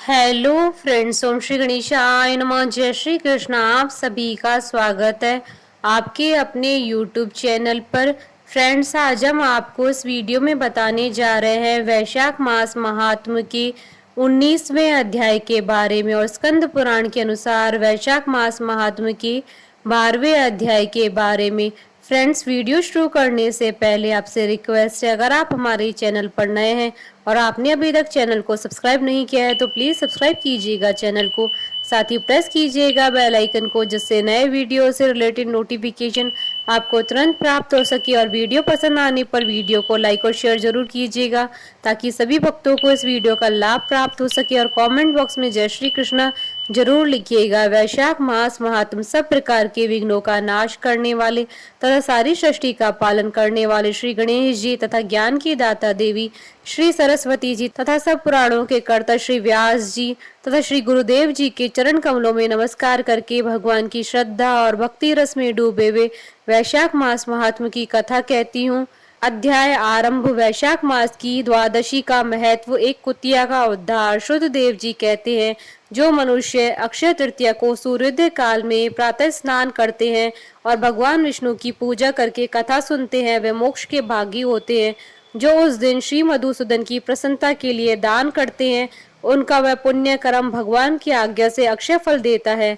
Hello friends, ओम श्री गणेशाय नमः। जय श्री कृष्ण। आप सभी का स्वागत है आपके अपने यूट्यूब चैनल पर। फ्रेंड्स, आज हम आपको इस वीडियो में बताने जा रहे हैं वैशाख मास महात्म्य के 19वें अध्याय के बारे में और स्कंद पुराण के अनुसार वैशाख मास महात्म्य के 12वें अध्याय के बारे में। फ्रेंड्स, वीडियो शुरू करने से पहले आपसे रिक्वेस्ट है, अगर आप हमारे चैनल पर नए हैं और आपने अभी तक चैनल को सब्सक्राइब नहीं किया है तो प्लीज़ सब्सक्राइब कीजिएगा चैनल को, साथ ही प्रेस कीजिएगा बेल आइकन को, जिससे नए वीडियो से रिलेटेड नोटिफिकेशन आपको तुरंत प्राप्त हो सके। और वीडियो पसंद आने पर वीडियो को लाइक और शेयर जरूर कीजिएगा ताकि सभी भक्तों को इस वीडियो का लाभ प्राप्त हो सके। और कमेंट बॉक्स में जय श्री कृष्णा जरूर लिखिएगा। वैशाख मास महात्म सब प्रकार के विघ्नों का नाश करने वाले तथा सारी सृष्टि का पालन करने वाले श्री गणेश जी तथा ज्ञान की दाता देवी श्री सरस्वती जी तथा सब पुराणों के कर्ता श्री व्यास जी तथा श्री गुरुदेव जी के चरण कमलों में नमस्कार करके भगवान की श्रद्धा और भक्ति रस में डूबे हुए वैशाख मास महात्म की कथा कहती हूँ। अध्याय आरंभ। वैशाख मास की द्वादशी का महत्व। एक कुतिया का उद्धार। शुद्ध देव जी कहते हैं, जो मनुष्य अक्षय तृतीया को सूर्योदय काल में प्रातः स्नान करते हैं और भगवान विष्णु की पूजा करके कथा सुनते हैं, वे मोक्ष के भागी होते हैं। जो उस दिन श्री मधुसूदन की प्रसन्नता के लिए दान करते हैं, उनका वह पुण्य कर्म भगवान की आज्ञा से अक्षय फल देता है।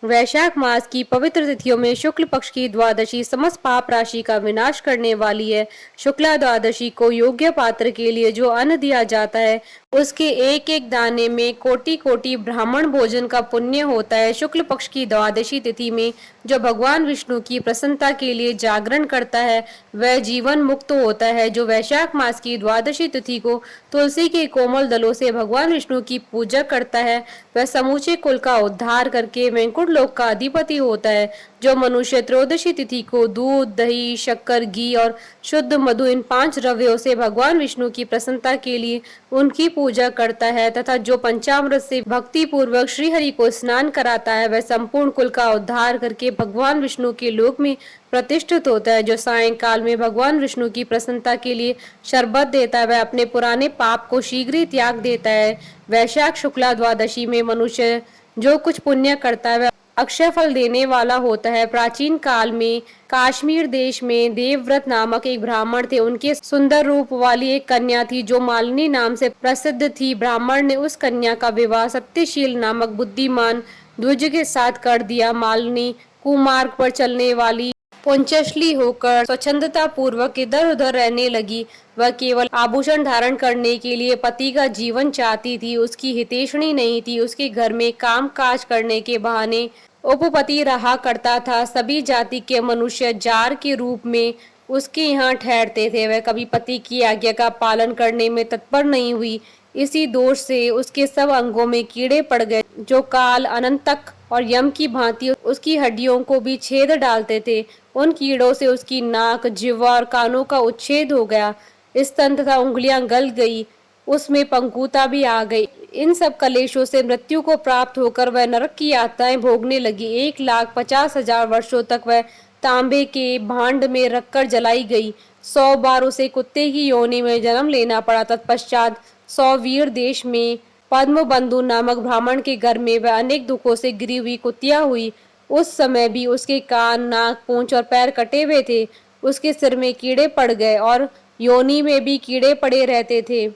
वैशाख मास की पवित्र तिथियों में शुक्ल पक्ष की द्वादशी समस्त पाप राशि का विनाश करने वाली है। शुक्ला द्वादशी को योग्य पात्र के लिए जो अन्न दिया जाता है, उसके एक एक दाने में कोटि कोटि ब्राह्मण भोजन का पुण्य होता है। शुक्ल पक्ष की द्वादशी तिथि में जो भगवान विष्णु की प्रसन्नता के लिए जागरण करता है, वह जीवन मुक्त होता है। जो वैशाख मास की द्वादशी तिथि को तुलसी के कोमल दलों से भगवान विष्णु की पूजा करता है, वह समूचे कुल का उद्धार करके वैकुंठ लोक का अधिपति होता है। जो मनुष्य त्रयोदशी तिथि को दूध, दही, शक्कर, घी और शुद्ध मधु इन 5 द्रव्यों से भगवान विष्णु की प्रसन्नता के लिए उनकी पूजा करता है तथा जो पंचामृत से भक्ति पूर्वक श्री हरि को स्नान कराता है, वह संपूर्ण कुल का उद्धार करके भगवान विष्णु के लोक में प्रतिष्ठित होता है। जो सायंकाल में भगवान विष्णु की प्रसन्नता के लिए शरबत देता है, वह अपने पुराने पाप को शीघ्र ही त्याग देता है। वैशाख शुक्ला द्वादशी में मनुष्य जो कुछ पुण्य करता है, वह अक्षय फल देने वाला होता है। प्राचीन काल में कश्मीर देश में देवव्रत नामक एक ब्राह्मण थे। उनके सुंदर रूप वाली एक कन्या थी जो मालिनी नाम से प्रसिद्ध थी। ब्राह्मण ने उस कन्या का विवाह सत्यशील नामक बुद्धिमान द्विज के साथ कर दिया। मालिनी कुमार्ग पर चलने वाली पुंचशली होकर स्वच्छंदता पूर्वक इधर उधर रहने लगी। वह केवल आभूषण धारण करने के लिए पति का जीवन चाहती थी। उसकी हितैषणी नहीं थी। उसके घर में काम काज करने के बहाने उपपति रहा करता था। सभी जाति के मनुष्य जार के रूप में उसके यहाँ ठहरते थे। वह कभी पति की आज्ञा का पालन करने में तत्पर नहीं हुई। इसी दोष से उसके सब अंगों में कीड़े पड़ गए, जो काल, अनंतक और यम की भांति उसकी हड्डियों को भी छेद डालते थे। उन कीड़ों से उसकी नाक, जिह्वा और कानों का उच्छेद हो गया। स्तन तथा उंगलियां गल गई। उसमें पंकुता भी आ गई। इन सब कलेशों से मृत्यु को प्राप्त होकर वह नरक की यातनाएं भोगने लगी। 1,50,000 वर्षों तक वह तांबे के भांड में रखकर जलाई गई। 100 बार उसे कुत्ते की योनि में जन्म लेना पड़ा। तत्पश्चात 100 वीर देश में पद्म बंधु नामक ब्राह्मण के घर में वह अनेक दुखों से गिरी हुई कुतिया हुई। उस समय भी उसके कान, नाक, पूंछ और पैर कटे हुए थे। उसके सिर में कीड़े पड़ गए और योनि में भी कीड़े पड़े रहते थे।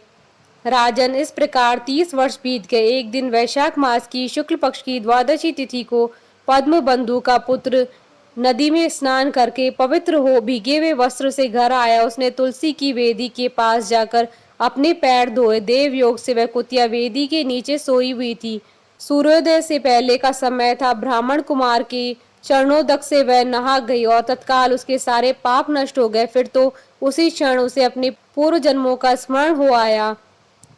राजन, इस प्रकार 30 वर्ष बीत गए। एक दिन वैशाख मास की शुक्ल पक्ष की द्वादशी तिथि को पद्म बंधु का पुत्र नदी में स्नान करके पवित्र हो भीगे हुए वस्त्र से घर आया। उसने तुलसी की वेदी के पास जाकर अपने पैर धोए। देव योग से वह कुतिया वेदी के नीचे सोई हुई थी। सूर्योदय से पहले का समय था। ब्राह्मण कुमार के चरणोदक से वह नहा गई और तत्काल उसके सारे पाप नष्ट हो गए। फिर तो उसी क्षण उसे अपने पूर्व जन्मों का स्मरण हो आया।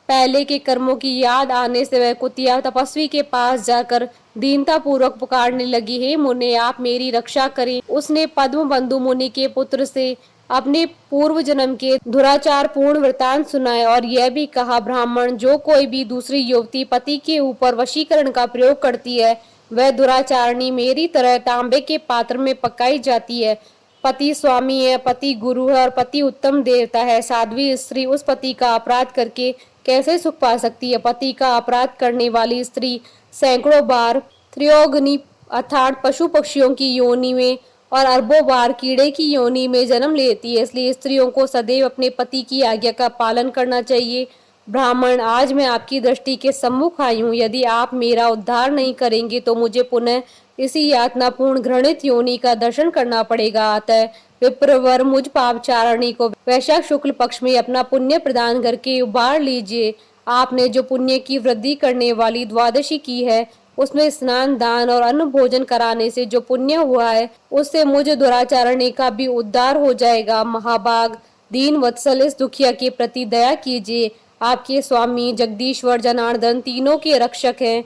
पहले के कर्मों की याद आने से वह कुतिया तपस्वी के पास जाकर दीनता पूर्वक पुकारने लगी, हे मुने, आप मेरी रक्षा करें। उसने पद्म बंधु मुनि के पुत्र से अपने पूर्व जन्म के दुराचार पूर्ण वृतांत सुनाए और यह भी कहा, ब्राह्मण, जो कोई भी दूसरी युवती पति के ऊपर वशीकरण का प्रयोग करती है, वह दुराचारणी मेरी तरह तांबे के पात्र में पकाई जाती है। पति स्वामी है, पति गुरु है और पति उत्तम देवता है। साध्वी स्त्री उस पति का अपराध करके कैसे सुख पा सकती है। पति का अपराध करने वाली स्त्री सैकड़ों बार त्रियोगनी अर्थात पशु पक्षियों की योनि में और अरबों बार कीड़े की योनि में जन्म लेती है। इसलिए स्त्रियों को सदैव अपने पति की आज्ञा का पालन करना चाहिए। ब्राह्मण, आज मैं आपकी दृष्टि के सम्मुख आई हूँ। यदि आप मेरा उद्धार नहीं करेंगे तो मुझे पुनः इसी यातनापूर्ण घृणित योनि का दर्शन करना पड़ेगा। अतः विप्रवर, मुझ पापचारिणी को वैशाख शुक्ल पक्ष में अपना पुण्य प्रदान करके उबार लीजिए। आपने जो पुण्य की वृद्धि करने वाली द्वादशी की है, उसमें स्नान, दान और अन्न भोजन कराने से जो पुण्य हुआ है, उससे मुझ दुराचारणी का भी उद्धार हो जाएगा। महाभाग, दीन वत्सल, इस दुखिया के प्रति दया कीजिए। आपके स्वामी जगदीश्वर जनार्दन तीनों के रक्षक हैं।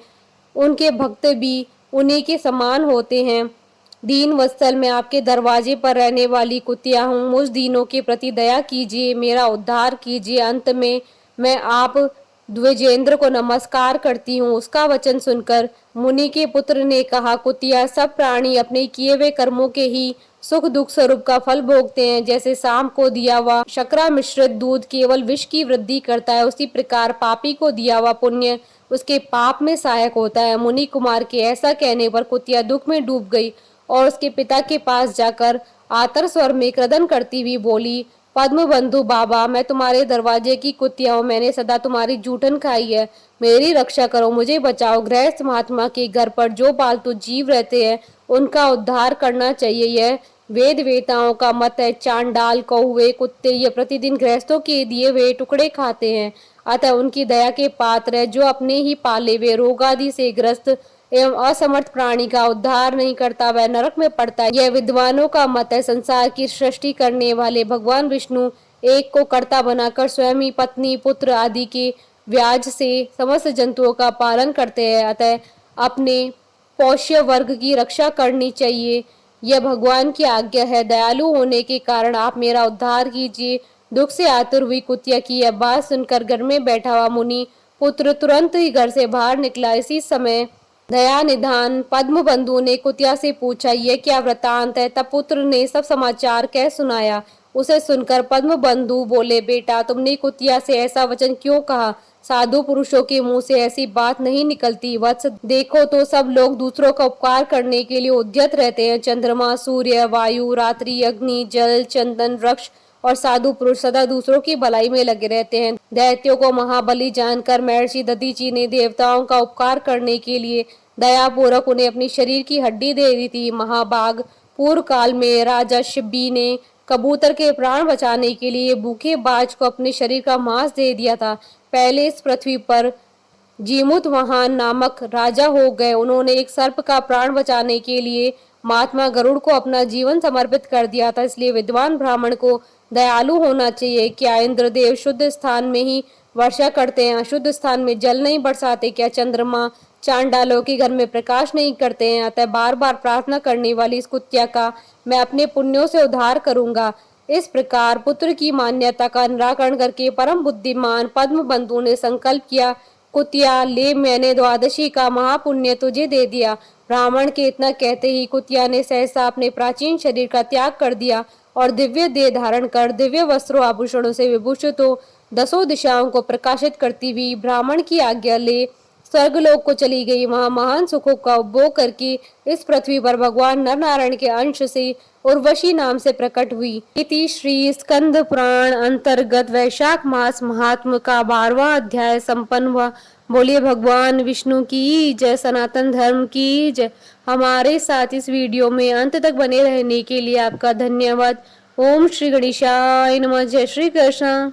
उनके भक्त भी उन्हीं के समान होते हैं। दीन वत्सल, मैं आपके दरवाजे पर रहने वाली कुतिया हूँ। मुझ दीनों के प्रति दया कीजिए, मेरा उद्धार कीजिए। अंत में मैं आप द्विजेंद्र को नमस्कार करती हूँ। उसका वचन सुनकर मुनि के पुत्र ने कहा, कुतिया, सब प्राणी अपने किए हुए कर्मों के ही सुख दुख स्वरूप का फल भोगते हैं। जैसे शाम को दिया हुआ शर्करा मिश्रित दूध केवल विष की वृद्धि करता है, उसी प्रकार पापी को दिया हुआ पुण्य उसके पाप में सहायक होता है। मुनि कुमार के ऐसा कहने पर कुतिया दुख में डूब गई और उसके पिता के पास जाकर आतर स्वर में क्रदन करती हुई बोली, पद्म बंधु बाबा, मैं तुम्हारे दरवाजे की कुतिया हूँ। मैंने सदा तुम्हारी जूठन खाई है। मेरी रक्षा करो, मुझे बचाओ। गृहस्थ महात्मा के घर पर जो पालतू जीव रहते हैं, उनका उद्धार करना चाहिए। यह वेद वेताओं का मत है। चांडाल, कौवे, कुत्ते ये प्रतिदिन गृहस्थों के दिए हुए टुकड़े खाते हैं, अतः उनकी दया के पात्र है। जो अपने ही पाले हुए रोग आदि से ग्रस्त एवं असमर्थ प्राणी का उद्धार नहीं करता, वह नरक में पड़ता है। यह विद्वानों का मत है। संसार की सृष्टि करने वाले भगवान विष्णु एक को कर्ता बनाकर स्वयं ही पत्नी, पुत्र आदि के व्याज से समस्त जंतुओं का पालन करते हैं। अतः अपने पोष्य वर्ग की रक्षा करनी चाहिए, यह भगवान की आज्ञा है। दयालु होने के कारण आप मेरा उद्धार कीजिए। दुख से आतुर हुई कुतिया की यह बात सुनकर घर में बैठा हुआ मुनि पुत्र तुरंत ही घर से बाहर निकला। इसी समय दया निधान पद्म बंधु ने कुतिया से पूछा, यह क्या वृतांत है। तब पुत्र ने सब समाचार कह सुनाया। उसे सुनकर पद्म बंधु बोले, बेटा, तुमने कुतिया से ऐसा वचन क्यों कहा। साधु पुरुषों के मुंह से ऐसी बात नहीं निकलती। वत्स, देखो तो सब लोग दूसरों का उपकार करने के लिए उद्यत रहते हैं। चंद्रमा, सूर्य, वायु, रात्रि, अग्नि, जल, चंदन, वृक्ष और साधु पुरुष सदा दूसरों की भलाई में लगे रहते हैं। दैत्यों को महाबली जानकर महर्षि दधीचि ने देवताओं का उपकार करने के लिए दयापूर्वक उन्हें अपनी शरीर की हड्डी दे दी थी। महाभाग, पूर्व काल में राजा शिब्बी ने कबूतर के प्राण बचाने के लिए भूखे बाज को अपने शरीर का मांस दे दिया था। पहले इस पृथ्वी पर जीमुतवाहन नामक राजा हो गए। उन्होंने एक सर्प का प्राण बचाने के लिए महात्मा गरुड़ को अपना जीवन समर्पित कर दिया था। इसलिए विद्वान ब्राह्मण को दयालु होना चाहिए। क्या इंद्रदेव शुद्ध स्थान में ही वर्षा करते हैं, अशुद्ध स्थान में जल नहीं बरसाते। क्या चंद्रमा चांडालों के घर में प्रकाश नहीं करते हैं। अतः बार बार प्रार्थना करने वाली इस कुतिया का मैं अपने पुण्यों से उद्धार करूंगा। इस प्रकार पुत्र की मान्यता का निराकरण करके परम बुद्धिमान पद्म बंधु ने संकल्प किया, कुतिया, ले, मैंने द्वादशी का महापुण्य तुझे दे दिया। ब्राह्मण के इतना कहते ही कुतिया ने सहसा अपने प्राचीन शरीर का त्याग कर दिया और दिव्य देह धारण कर दिव्य वस्त्रों आभूषणों से विभूषित हो दसों दिशाओं को प्रकाशित करती हुई ब्राह्मण की आज्ञा ले स्वर्गलोक को चली गई। वहां महान सुखों का उपभोग करके इस पृथ्वी पर भगवान नर नारायण के अंश से उर्वशी नाम से प्रकट हुई। इति श्री स्कंद पुराण अंतर्गत वैशाख मास महात्म का 12वां अध्याय संपन्न हुआ। बोलिए भगवान विष्णु की जय, सनातन धर्म की जय। हमारे साथ इस वीडियो में अंत तक बने रहने के लिए आपका धन्यवाद। ओम श्री गणेशाय नमः। जय श्री कृष्ण।